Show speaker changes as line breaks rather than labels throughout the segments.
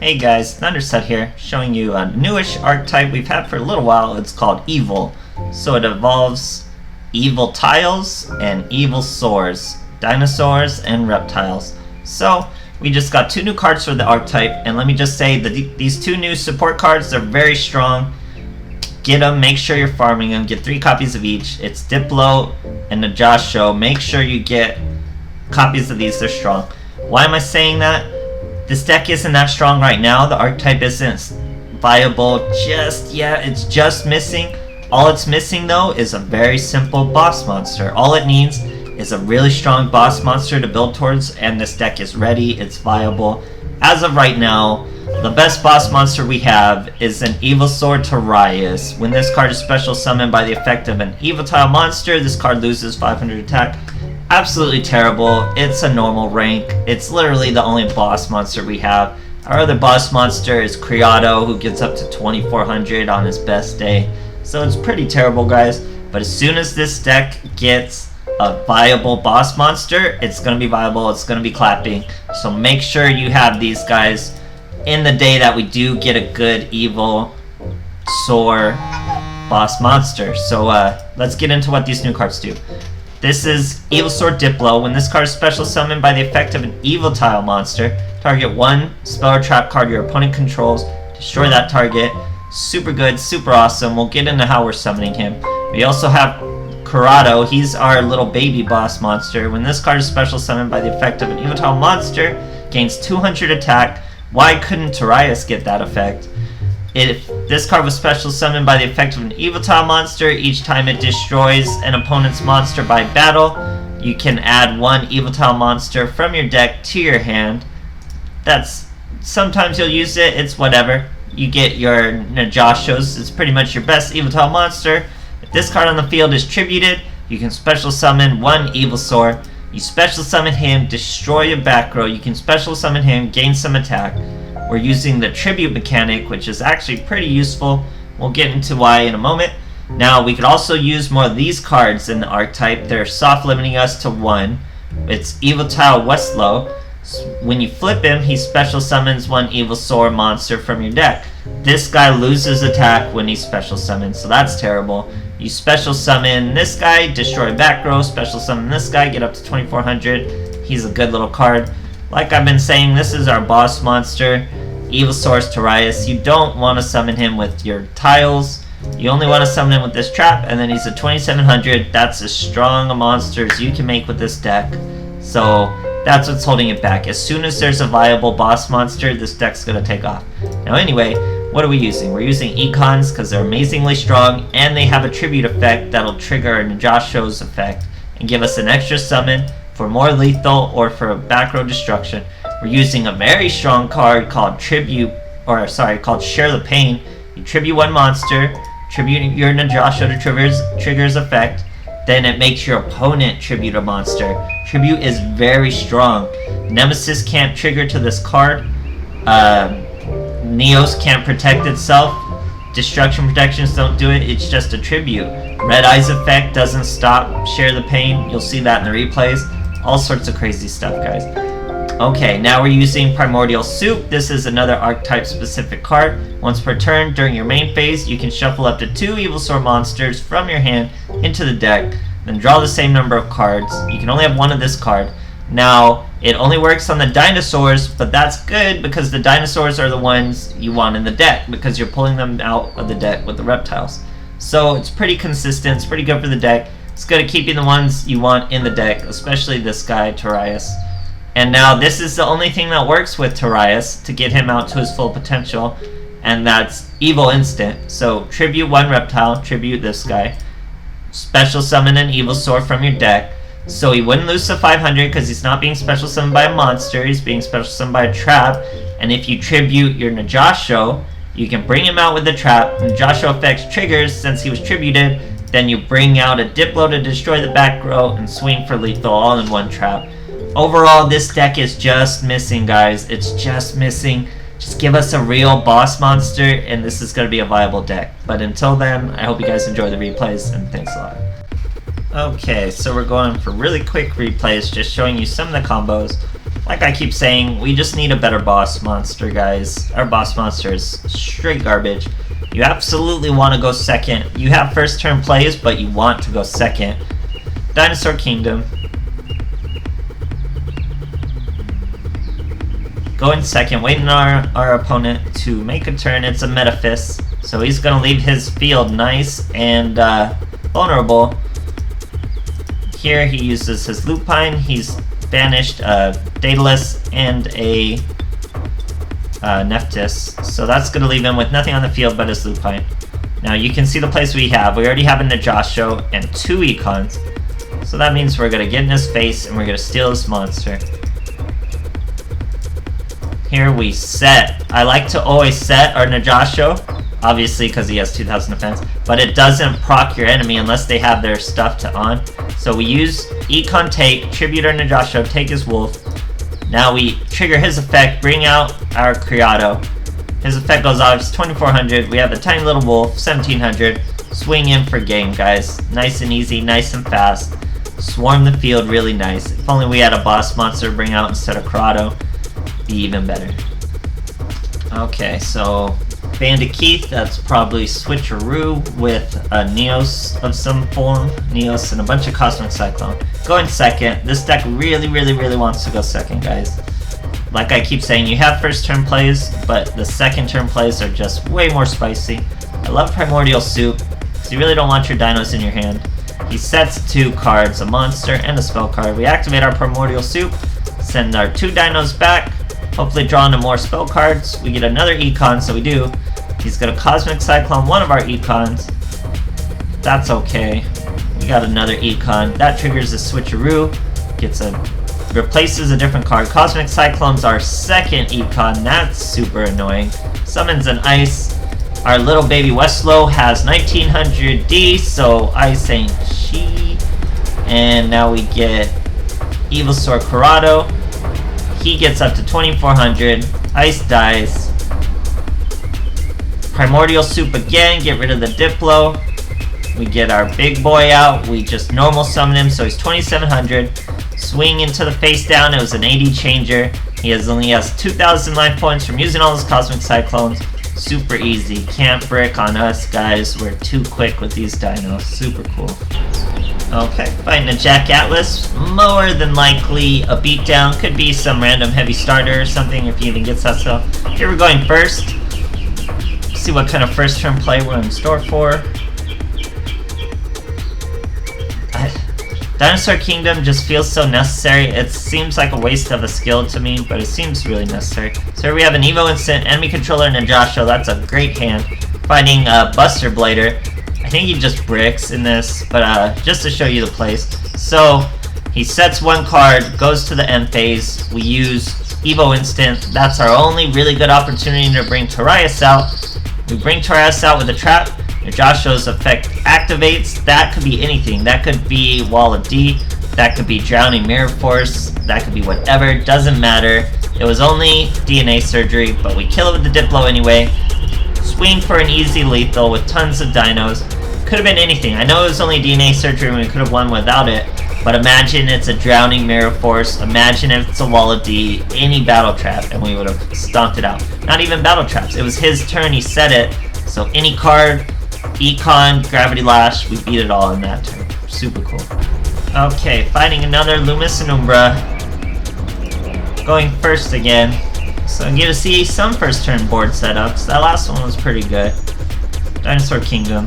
Hey guys, Thunderset here, showing you a newish archetype we've had for a little while. It's called Evol. So it involves Evoltiles and Evolsaurs, dinosaurs and reptiles. So we just got two new cards for the archetype, and let me just say that these two new support cards are very strong. Get them, make sure you're farming them, get 3 copies of each. It's Diplo and the Josh Show. Make sure you get copies of these, they're strong. Why am I saying that? This deck isn't that strong right now. The archetype isn't viable just yet. It's just missing. All it's missing though is a very simple boss monster. All it needs is a really strong boss monster to build towards, and this deck is ready. It's viable. As of right now, the best boss monster we have is an Evolsaur Torias. When this card is special summoned by the effect of an Evotile monster, this card loses 500 attack. Absolutely terrible. It's a normal rank. It's literally the only boss monster we have. Our other boss monster is Creato, who gets up to 2400 on his best day. So it's pretty terrible, guys. But as soon as this deck gets a viable boss monster, it's going to be viable. It's going to be clapping. So make sure you have these guys in the day that we do get a good Evolsaur boss monster. So let's get into what these new cards do. This is Evolsaur Diplo. When this card is special summoned by the effect of an Evoltile monster, target one spell or trap card your opponent controls, destroy that target. Super good, super awesome. We'll get into how we're summoning him. We also have Creato. He's our little baby boss monster. When this card is special summoned by the effect of an Evotile monster, gains 200 attack. Why couldn't Torias get that effect? If this card was special summoned by the effect of an Evotile monster, each time it destroys an opponent's monster by battle, you can add one Evotile monster from your deck to your hand. That's sometimes you'll use it, it's whatever. You get your Najashos, it's pretty much your best Evotile monster. If this card on the field is tributed, you can special summon one Evolsaur. You special summon him, destroy your back row. You can special summon him, gain some attack. We're using the tribute mechanic, which is actually pretty useful. We'll get into why in a moment. Now, we could also use more of these cards in the archetype. They're soft limiting us to 1. It's Evotile Westlow. When you flip him, he special summons one Evolsaur monster from your deck. This guy loses attack when he's special summoned, so that's terrible. You special summon this guy, destroy back row, special summon this guy, get up to 2400. He's a good little card. Like I've been saying, this is our boss monster, Evolsaurus Torias. You don't want to summon him with your tiles. You only want to summon him with this trap, and then he's a 2700. That's as strong a monster as you can make with this deck. So that's what's holding it back. As soon as there's a viable boss monster, this deck's going to take off. Now anyway, what are we using? We're using Econs because they're amazingly strong, and they have a tribute effect that'll trigger a Najashos effect and give us an extra summon for more lethal or for a back row destruction. We're using a very strong card called called Share the Pain. You tribute one monster, tribute your Najasho to triggers effect, then it makes your opponent tribute a monster. Tribute is very strong. Nemesis can't trigger to this card. Neos can't protect itself. Destruction protections don't do it, it's just a tribute. Red Eyes effect doesn't stop Share the Pain. You'll see that in the replays. All sorts of crazy stuff, guys. Okay, now we're using Primordial Soup. This is another archetype specific card. Once per turn during your main phase, you can shuffle up to 2 Evolsaur monsters from your hand into the deck, then draw the same number of cards. You can only have one of this card. Now, it only works on the dinosaurs, but that's good because the dinosaurs are the ones you want in the deck because you're pulling them out of the deck with the reptiles. So it's pretty consistent, it's pretty good for the deck. It's good at keeping the ones you want in the deck, especially this guy, Torias. And now this is the only thing that works with Torias to get him out to his full potential, and that's Evil Instant. So tribute one reptile, tribute this guy. Special summon an Evolsaur from your deck. So he wouldn't lose to 500 because he's not being special summoned by a monster, he's being special summoned by a trap. And if you tribute your Najasho, you can bring him out with the trap. Najasho effects triggers since he was tributed. Then you bring out a Diplo to destroy the back row and swing for lethal all in one trap. Overall, this deck is just missing, guys. It's just missing. Just give us a real boss monster, and this is going to be a viable deck. But until then, I hope you guys enjoy the replays, and thanks a lot. Okay, so we're going for really quick replays, just showing you some of the combos. Like I keep saying, we just need a better boss monster, guys. Our boss monster is straight garbage. You absolutely want to go second. You have first turn plays, but you want to go second. Dinosaur Kingdom. Going second, waiting on our opponent to make a turn. It's a Metaphys, so he's going to leave his field nice and vulnerable. Here he uses his Lupine. He's banished Daedalus and a Nephthys, so that's going to leave him with nothing on the field but his Lupine. Now you can see the plays we have. We already have a Najasho and 2 Econs, so that means we're going to get in his face and we're going to steal this monster. Here we set. I like to always set our Najasho, obviously because he has 2000 defense, but it doesn't proc your enemy unless they have their stuff to on. So we use Econ take, tribute our Najasho, take his wolf. Now we trigger his effect, bring out our Criado. His effect goes off, it's 2400. We have a tiny little wolf, 1700. Swing in for game, guys. Nice and easy, nice and fast. Swarm the field really nice. If only we had a boss monster to bring out instead of Criado, be even better. Okay, so Bandit Keith, that's probably Switcheroo with a Neos of some form. Neos and a bunch of Cosmic Cyclone. Going second. This deck really wants to go second, guys. Like I keep saying, you have first turn plays, but the second turn plays are just way more spicy. I love Primordial Soup, because you really don't want your dinos in your hand. He sets 2 cards, a monster and a spell card. We activate our Primordial Soup, send our 2 dinos back, hopefully draw into more spell cards. We get another Econ, so we do. He's gonna Cosmic Cyclone one of our Econs. That's okay. We got another Econ. That triggers a Switcheroo. Replaces a different card. Cosmic Cyclone's our second Econ. That's super annoying. Summons an Ice. Our little baby Westlow has 1900 D, so Ice ain't she. And now we get Evolsaur Corrado. He gets up to 2400. Ice dies. Primordial Soup again, get rid of the Diplo. We get our big boy out. We just normal summon him, so he's 2700. Swing into the face down. It was an AD changer. He only has 2000 life points from using all his Cosmic Cyclones. Super easy. Can't brick on us, guys. We're too quick with these dinos. Super cool. Okay, fighting a Jack Atlas. More than likely a beatdown. Could be some random heavy starter or something if he even gets that stuff. Here we're going first. See what kind of first turn play we're in store for. Dinosaur Kingdom just feels so necessary. It seems like a waste of a skill to me, but it seems really necessary. So here we have an Evo Instant, Enemy Controller, and Najasho. That's a great hand. Fighting Buster Blader. I think he just bricks in this, but just to show you the plays. So he sets 1 card, goes to the end phase. We use Evo Instant. That's our only really good opportunity to bring Torias out. We bring Torias out with a trap. Najasho's effect activates. That could be anything. That could be Wall of D. That could be Drowning Mirror Force. That could be whatever. Doesn't matter. It was only DNA surgery, but we kill it with the Diplo anyway. Swing for an easy lethal with tons of dinos. Could have been anything. I know it was only DNA surgery and we could have won without it, but imagine it's a Drowning Mirror Force. Imagine if it's a Wall of D, any Battle Trap, and we would have stomped it out. Not even Battle Traps. It was his turn. He set it. So any card, Econ, Gravity Lash, we beat it all in that turn. Super cool. Okay, fighting another Loomis and Umbra. Going first again. So you get to see some first turn board setups. That last one was pretty good. Dinosaur Kingdom.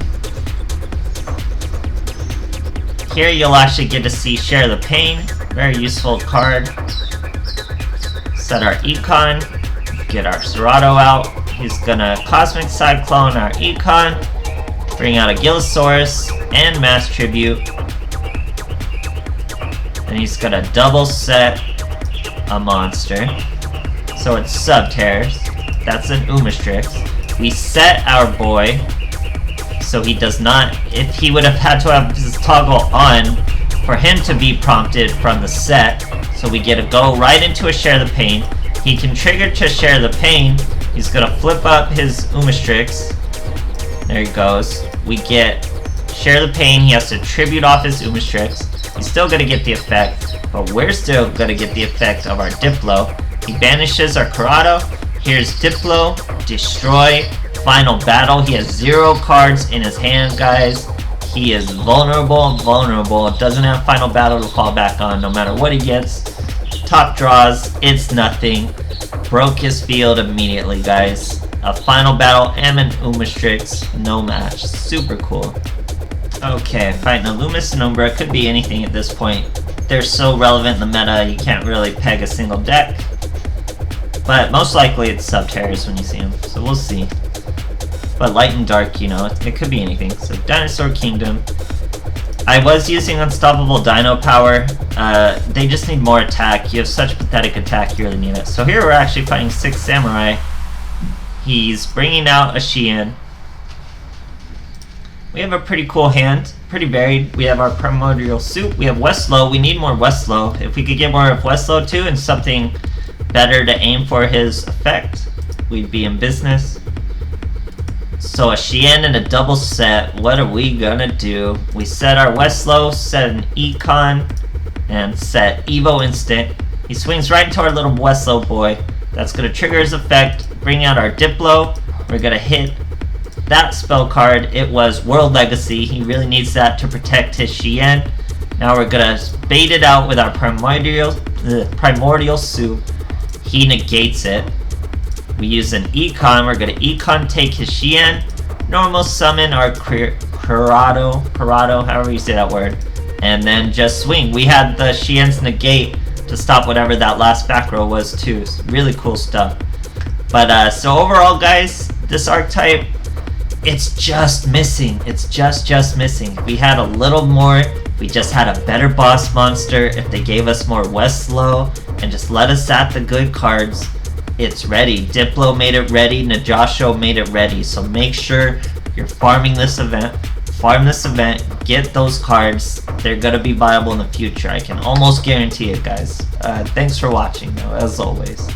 Here you'll actually get to see Share the Pain. Very useful card. Set our Econ. Get our Serato out. He's gonna Cosmic Cyclone our Econ. Bring out a Gilosaurus and Mass Tribute. And he's gonna double set a monster. So it's Subterrors. That's an Umastrix. We set our boy, so he does not, if he would have had to have his toggle on for him to be prompted from the set, so we get to go right into a Share the Pain. He can trigger to Share the Pain. He's gonna flip up his Umastrix. There he goes. We get Share the Pain. He has to tribute off his Umastrix. He's still gonna get the effect. but we're still gonna get the effect of our Diplo. He banishes our Corrado. Here's Diplo, destroy, final battle. He has 0 cards in his hand, guys. He is vulnerable, doesn't have final battle to fall back on no matter what he gets. Top draws, it's nothing. Broke his field immediately, guys. A final battle and an Umastrix, no match. Super cool. Okay, fighting a Loomis and Umbra, could be anything at this point. They're so relevant in the meta, you can't really peg a single deck. But most likely it's Subterrors when you see them, so we'll see. But Light and Dark, you know, it could be anything. So Dinosaur Kingdom. I was using Unstoppable Dino Power. They just need more attack. You have such pathetic attack, you really need it. So here we're actually fighting 6 Samurai. He's bringing out a Xian. We have a pretty cool hand, pretty varied. We have our Primordial Suit. We have Westlow. We need more Westlow. If we could get more of Westlow too and something better to aim for his effect, we'd be in business. So a Xian and a double set, what are we gonna do? We set our Westlow, set an Econ, and set Evo Instant. He swings right into our little Westlow boy. That's gonna trigger his effect, bring out our Diplo. We're gonna hit that spell card. It was World Legacy. He really needs that to protect his Xian. Now we're gonna bait it out with our Primordial Suit. He negates it. We use an Econ. We're gonna Econ take his Xian. Normal summon our Corrado, however you say that word. And then just swing. We had the Xian's negate to stop whatever that last back row was too. Really cool stuff. But so overall, guys, this archetype, it's just missing. It's just missing. If we had a little more, we just had a better boss monster. If they gave us more Westlow and just let us at the good cards, it's ready. Diplo made it ready. Najasho made it ready. So make sure you're farming this event. Farm this event. Get those cards. They're gonna be viable in the future. I can almost guarantee it, guys. Thanks for watching, though, as always.